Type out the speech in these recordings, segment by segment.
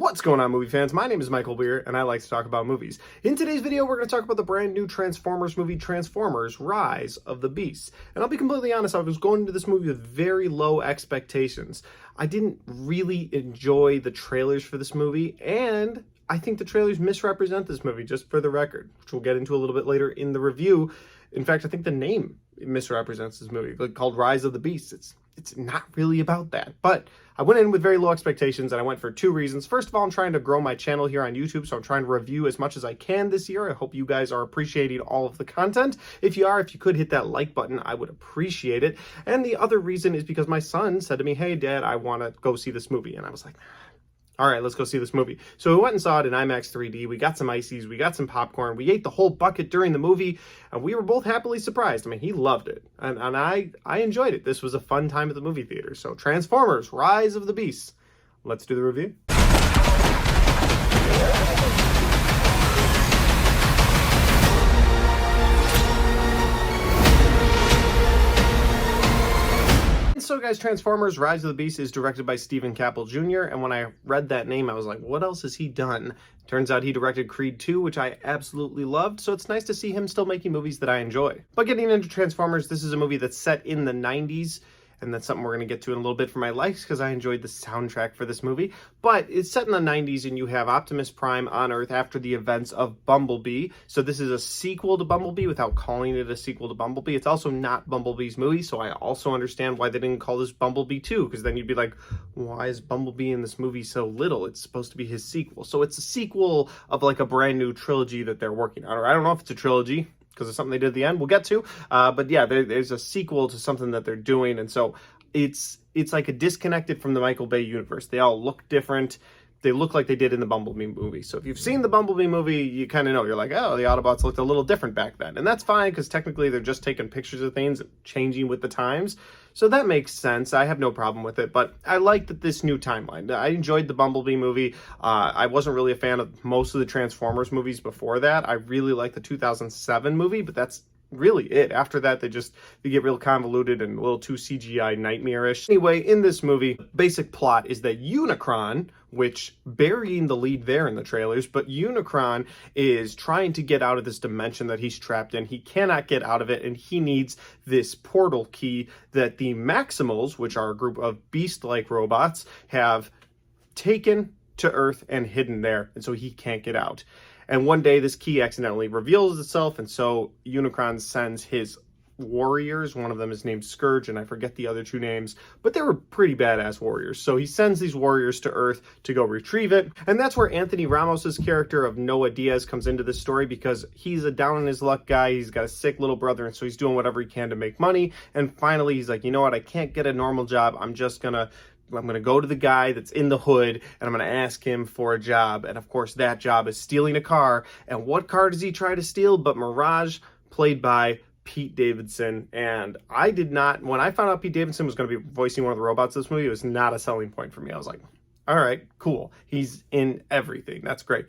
What's going on, movie fans? My name is Michael Weir, and I like to talk about movies. In today's video, we're going to talk about the brand new Transformers movie, Transformers: Rise of the Beasts. And I'll be completely honest, I was going into this movie with very low expectations. I didn't really enjoy the trailers for this movie, and I think the trailers misrepresent this movie, just for the record, which we'll get into a little bit later in the review. In fact, I think the name misrepresents this movie, called Rise of the Beasts. It's not really about that, but I went in with very low expectations, and I went for two reasons. First of all, I'm trying to grow my channel here on YouTube, so I'm trying to review as much as I can this year. I hope you guys are appreciating all of the content. If you are, if you could hit that like button, I would appreciate it. And the other reason is because my son said to me, "Hey, Dad, I want to go see this movie." And I was like, all right, let's go see this movie. So we went and saw it in IMAX 3D. We got some ices, we got some popcorn, we ate the whole bucket during the movie, and we were both happily surprised. I mean, he loved it, and I enjoyed it. This was a fun time at the movie theater. So Transformers: Rise of the Beasts. Let's do the review. So guys, Transformers: Rise of the Beast is directed by Stephen Caple Jr., and when I read that name, I was like, what else has he done? Turns out he directed Creed 2, which I absolutely loved, so it's nice to see him still making movies that I enjoy. But getting into Transformers, this is a movie that's set in the 90s, and that's something we're going to get to in a little bit for my likes, because I enjoyed the soundtrack for this movie. But it's set in the 90s, and you have Optimus Prime on Earth after the events of Bumblebee. So this is a sequel to Bumblebee without calling it a sequel to Bumblebee. It's also not Bumblebee's movie, so I also understand why they didn't call this Bumblebee 2, because then you'd be like, why is Bumblebee in this movie so little? It's supposed to be his sequel. So it's a sequel of like a brand new trilogy that they're working on. Or I don't know if it's a trilogy, because it's something they did at the end, we'll get to. But yeah, there's a sequel to something that they're doing, and so it's like a disconnected from the Michael Bay universe. They all look different. They look like they did in the Bumblebee movie. So if you've seen the Bumblebee movie, you kind of know. You're like, oh, the Autobots looked a little different back then. And that's fine, because technically they're just taking pictures of things, changing with the times. So that makes sense. I have no problem with it. But I like that this new timeline. I enjoyed the Bumblebee movie. I wasn't really a fan of most of the Transformers movies before that. I really liked the 2007 movie, but that's really it. After that, they get real convoluted and a little too CGI nightmarish. Anyway, in this movie, basic plot is that Unicron, which burying the lead there in the trailers, but Unicron is trying to get out of this dimension that he's trapped in. He cannot get out of it, and he needs this portal key that the Maximals, which are a group of beast-like robots, have taken to Earth and hidden there, and so he can't get out. And one day this key accidentally reveals itself, and so Unicron sends his warriors. One of them is named Scourge, and I forget the other two names, but they were pretty badass warriors. So he sends these warriors to Earth to go retrieve it, and that's where Anthony Ramos's character of Noah Diaz comes into this story, because he's a down-on-his-luck guy. He's got a sick little brother, and so he's doing whatever he can to make money, and finally he's like, you know what, I can't get a normal job. I'm going to go to the guy that's in the hood, and I'm going to ask him for a job. And of course, that job is stealing a car. And what car does he try to steal but Mirage, played by Pete Davidson? And I did not, when I found out Pete Davidson was going to be voicing one of the robots in this movie, it was not a selling point for me. I was like, all right, cool. He's in everything. That's great.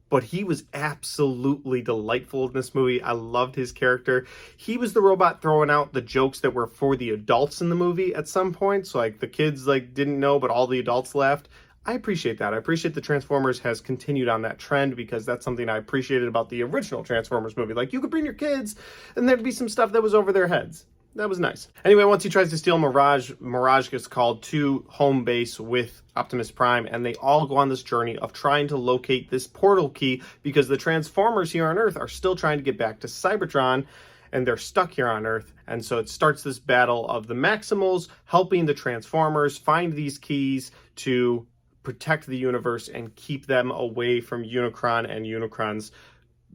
But he was absolutely delightful in this movie. I loved his character. He was the robot throwing out the jokes that were for the adults in the movie at some point. So like the kids didn't know, but all the adults laughed. I appreciate that. I appreciate that Transformers has continued on that trend, because that's something I appreciated about the original Transformers movie. Like, you could bring your kids and there'd be some stuff that was over their heads. That was nice. Anyway, once he tries to steal Mirage, Mirage gets called to home base with Optimus Prime, and they all go on this journey of trying to locate this portal key, because the Transformers here on Earth are still trying to get back to Cybertron, and they're stuck here on Earth. And so it starts this battle of the Maximals helping the Transformers find these keys to protect the universe and keep them away from Unicron and Unicron's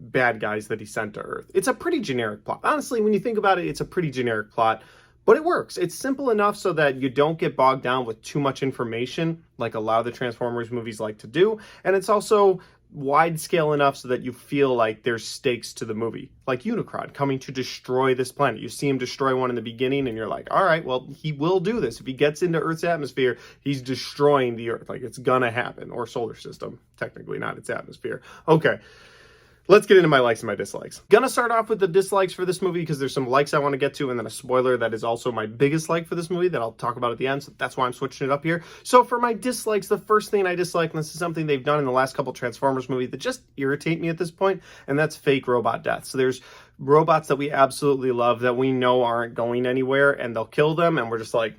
bad guys that he sent to Earth. It's a pretty generic plot. Honestly, when you think about it, it's a pretty generic plot, but it works. It's simple enough so that you don't get bogged down with too much information, like a lot of the Transformers movies like to do. And it's also wide scale enough so that you feel like there's stakes to the movie, like Unicron coming to destroy this planet. You see him destroy one in the beginning, and you're like, all right, well, he will do this. If he gets into Earth's atmosphere, he's destroying the Earth. Like, it's gonna happen. Or solar system, technically, not its atmosphere. Okay. Let's get into my likes and my dislikes. Gonna start off with the dislikes for this movie because there's some likes I want to get to and then a spoiler that is also my biggest like for this movie that I'll talk about at the end, so that's why I'm switching it up here. So for my dislikes, the first thing I dislike, and this is something they've done in the last couple Transformers movies that just irritate me at this point, and that's fake robot deaths. So there's robots that we absolutely love that we know aren't going anywhere, and they'll kill them, and we're just like,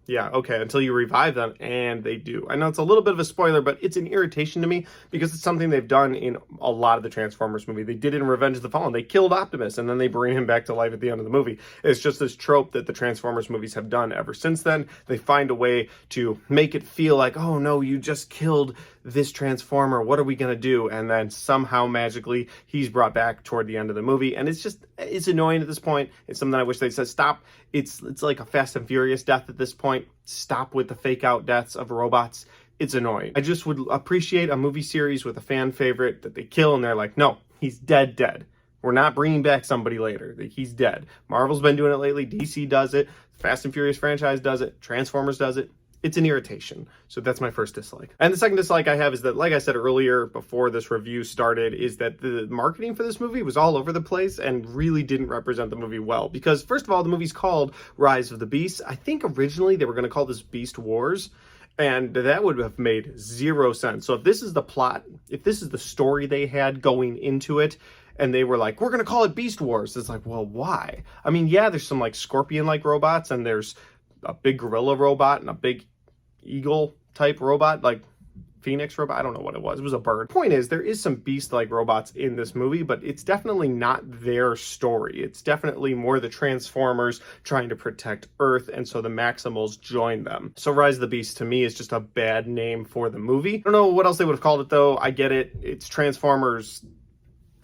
yeah, okay, until you revive them, and they do. I know it's a little bit of a spoiler, but it's an irritation to me because it's something they've done in a lot of the Transformers movie. They did it in Revenge of the Fallen. They killed Optimus, and then they bring him back to life at the end of the movie. It's just this trope that the Transformers movies have done ever since then. They find a way to make it feel like, oh no, you just killed this Transformer, what are we gonna do? And then somehow magically he's brought back toward the end of the movie, and it's annoying at this point. It's something I wish they said stop. It's like a Fast and Furious death at this point. Stop with the fake out deaths of robots. It's annoying. I just would appreciate a movie series with a fan favorite that they kill and they're like, no, he's dead. We're not bringing back somebody later. He's dead. Marvel's been doing it lately. DC does it. Fast and Furious franchise does it. Transformers does it. It's an irritation. So that's my first dislike. And the second dislike I have is that, like I said earlier before this review started, is that the marketing for this movie was all over the place and really didn't represent the movie well. Because first of all, the movie's called Rise of the Beast. I think originally they were going to call this Beast Wars, and that would have made zero sense. So if this is the plot, if this is the story they had going into it, and they were like, we're going to call it Beast Wars, it's like, well, why? I mean, yeah, there's some like scorpion-like robots, and there's a big gorilla robot and a big eagle type robot, like Phoenix robot. I don't know what it was. It was a bird. Point is, there is some beast-like robots in this movie, but it's definitely not their story. It's definitely more the Transformers trying to protect Earth, and so the Maximals join them. So Rise of the Beast to me is just a bad name for the movie. I don't know what else they would have called it though. I get it. It's Transformers,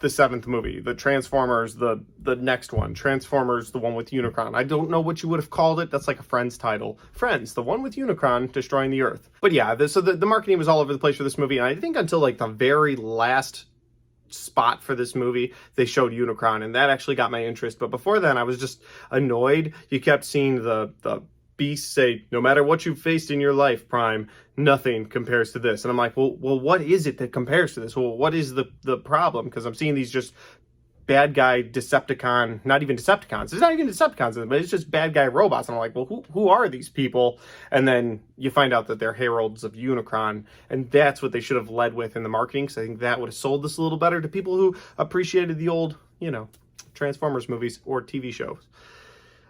the 7th movie, the Transformers, the next one, Transformers, the one with Unicron. I don't know what you would have called it. That's like a Friends title. Friends, the one with Unicron destroying the Earth. But yeah, so the marketing was all over the place for this movie, and I think until like the very last spot for this movie, they showed Unicron, and that actually got my interest. But before then, I was just annoyed. You kept seeing the Beast say, no matter what you've faced in your life, Prime, nothing compares to this. And I'm like, well, what is it that compares to this? Well, what is the problem? Because I'm seeing these just bad guy Decepticon, not even Decepticons. There's not even Decepticons in it, but it's just bad guy robots. And I'm like, well, who are these people? And then you find out that they're heralds of Unicron. And that's what they should have led with in the marketing, because I think that would have sold this a little better to people who appreciated the old, Transformers movies or TV shows.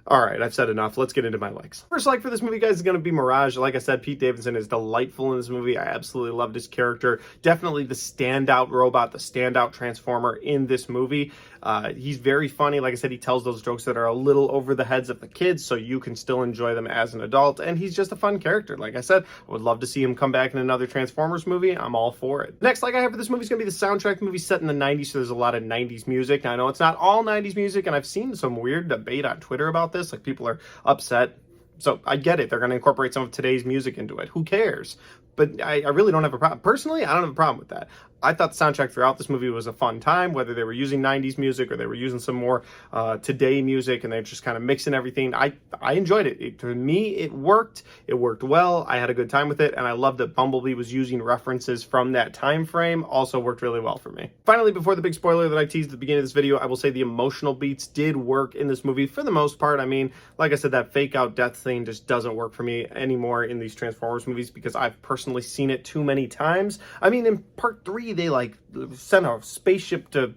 All right, I've said enough. Let's get into my likes. First like for this movie, guys, is going to be Mirage. Like I said, Pete Davidson is delightful in this movie. I absolutely loved his character. Definitely the standout robot, the standout Transformer in this movie. He's very funny. Like I said, he tells those jokes that are a little over the heads of the kids, so you can still enjoy them as an adult. And he's just a fun character. Like I said, I would love to see him come back in another Transformers movie. I'm all for it. Next like I have for this movie is going to be the soundtrack. The movie's set in the 90s, so there's a lot of 90s music. Now, I know it's not all 90s music, and I've seen some weird debate on Twitter about this. Like, people are upset. So I get it. They're going to incorporate some of today's music into it. Who cares? But I really don't have a problem. Personally, I don't have a problem with that. I thought the soundtrack throughout this movie was a fun time, whether they were using 90s music or they were using some more today music, and they're just kind of mixing everything. I enjoyed it. To me, it worked. It worked well. I had a good time with it, and I love that Bumblebee was using references from that time frame. Also worked really well for me. Finally, before the big spoiler that I teased at the beginning of this video, I will say the emotional beats did work in this movie for the most part. I mean, like I said, that fake out death thing just doesn't work for me anymore in these Transformers movies because I've personally seen it too many times. I mean, in part 3, they like sent a spaceship to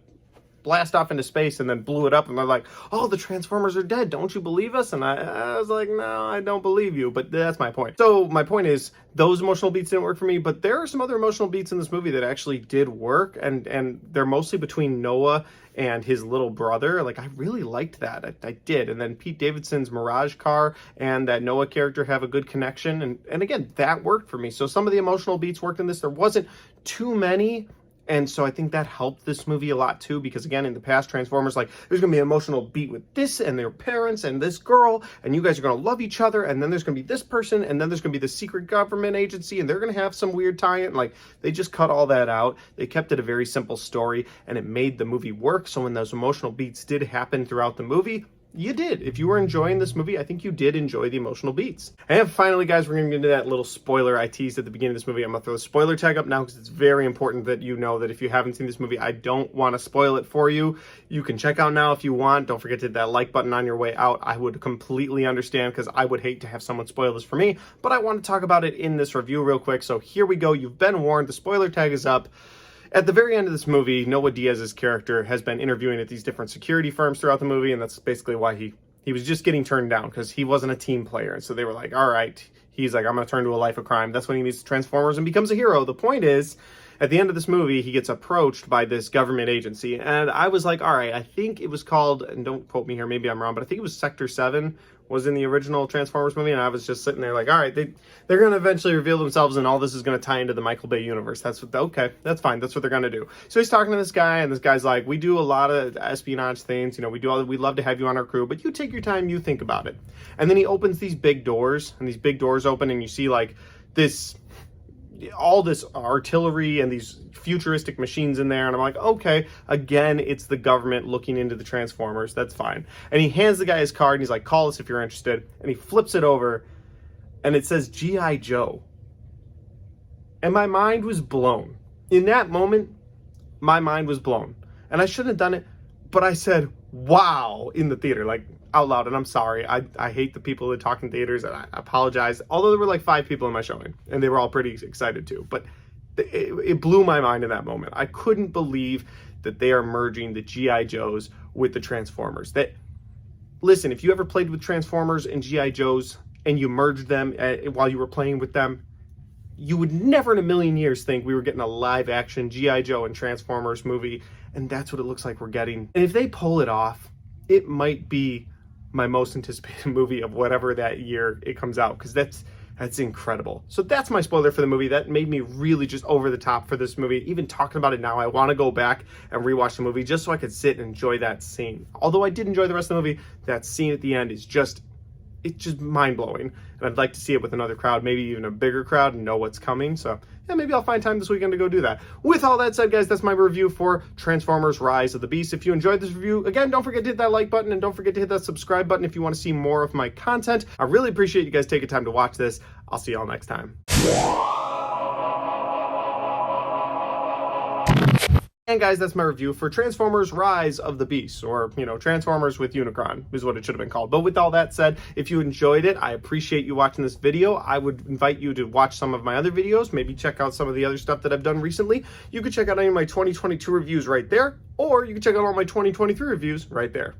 blast off into space and then blew it up, and they're like, oh, the Transformers are dead, don't you believe us? And I was like, no, I don't believe you. But that's my point. So my point is, those emotional beats didn't work for me, but there are some other emotional beats in this movie that actually did work, and they're mostly between Noah and his little brother. Like, I really liked that. I did. And then Pete Davidson's Mirage car and that Noah character have a good connection, and again, that worked for me. So some of the emotional beats worked in this. There wasn't too many, and so I think that helped this movie a lot too, because again, in the past Transformers, like, there's gonna be an emotional beat with this and their parents and this girl, and you guys are gonna love each other, and then there's gonna be this person, and then there's gonna be the secret government agency, and they're gonna have some weird tie-in. Like, they just cut all that out. They kept it a very simple story, and it made the movie work. So when those emotional beats did happen throughout the movie, you did. If you were enjoying this movie, I think you did enjoy the emotional beats. And finally, guys, we're going to get into that little spoiler I teased at the beginning of this movie. I'm going to throw a spoiler tag up now because it's very important that you know that if you haven't seen this movie, I don't want to spoil it for you. You can check out now if you want. Don't forget to hit that like button on your way out. I would completely understand because I would hate to have someone spoil this for me, but I want to talk about it in this review real quick. So here we go. You've been warned. The spoiler tag is up. At the very end of this movie, Noah Diaz's character has been interviewing at these different security firms throughout the movie, and that's basically why he was just getting turned down, because he wasn't a team player. And so they were like, all right, he's like, I'm going to turn to a life of crime. That's when he meets Transformers and becomes a hero. The point is, at the end of this movie, he gets approached by this government agency. And I was like, all right, I think it was called, and don't quote me here, maybe I'm wrong, but I think it was Sector 7 was in the original Transformers movie. And I was just sitting there like, all right, they're going to eventually reveal themselves, and all this is going to tie into the Michael Bay universe. Okay, that's fine. That's what they're going to do. So he's talking to this guy, and this guy's like, we do a lot of espionage things. You know, we'd love to have you on our crew, but you take your time, you think about it. And then he opens these big doors, and these big doors open, and you see like all this artillery and these futuristic machines in there, and I'm like, okay, again, it's the government looking into the Transformers. That's fine. And he hands the guy his card, and he's like, call us if you're interested. And he flips it over, and it says G.I. Joe. And my mind was blown. In that moment, my mind was blown. And I shouldn't have done it, but I said, wow, in the theater, like out loud. And I'm sorry. I hate the people that talk in theaters, and I apologize. Although there were like 5 people in my showing, and they were all pretty excited too. But it blew my mind in that moment. I couldn't believe that they are merging the G.I. Joes with the Transformers. Listen, if you ever played with Transformers and G.I. Joes and you merged them while you were playing with them, you would never in a million years think we were getting a live action G.I. Joe and Transformers movie. And that's what it looks like we're getting. And if they pull it off, it might be my most anticipated movie of whatever that year it comes out, because that's incredible. So that's my spoiler for the movie. That made me really just over the top for this movie. Even talking about it now, I want to go back and rewatch the movie just so I could sit and enjoy that scene. Although I did enjoy the rest of the movie, that scene at the end is just mind-blowing. And I'd like to see it with another crowd, maybe even a bigger crowd, and know what's coming. So yeah, maybe I'll find time this weekend to go do that. With all that said, guys, that's my review for Transformers Rise of the Beast. If you enjoyed this review, again, don't forget to hit that like button, and don't forget to hit that subscribe button if you want to see more of my content. I really appreciate you guys taking time to watch this. I'll see y'all next time. And guys, that's my review for Transformers Rise of the Beast, or, you know, Transformers with Unicron is what it should have been called. But with all that said, if you enjoyed it, I appreciate you watching this video. I would invite you to watch some of my other videos, maybe check out some of the other stuff that I've done recently. You could check out any of my 2022 reviews right there, or you can check out all my 2023 reviews right there.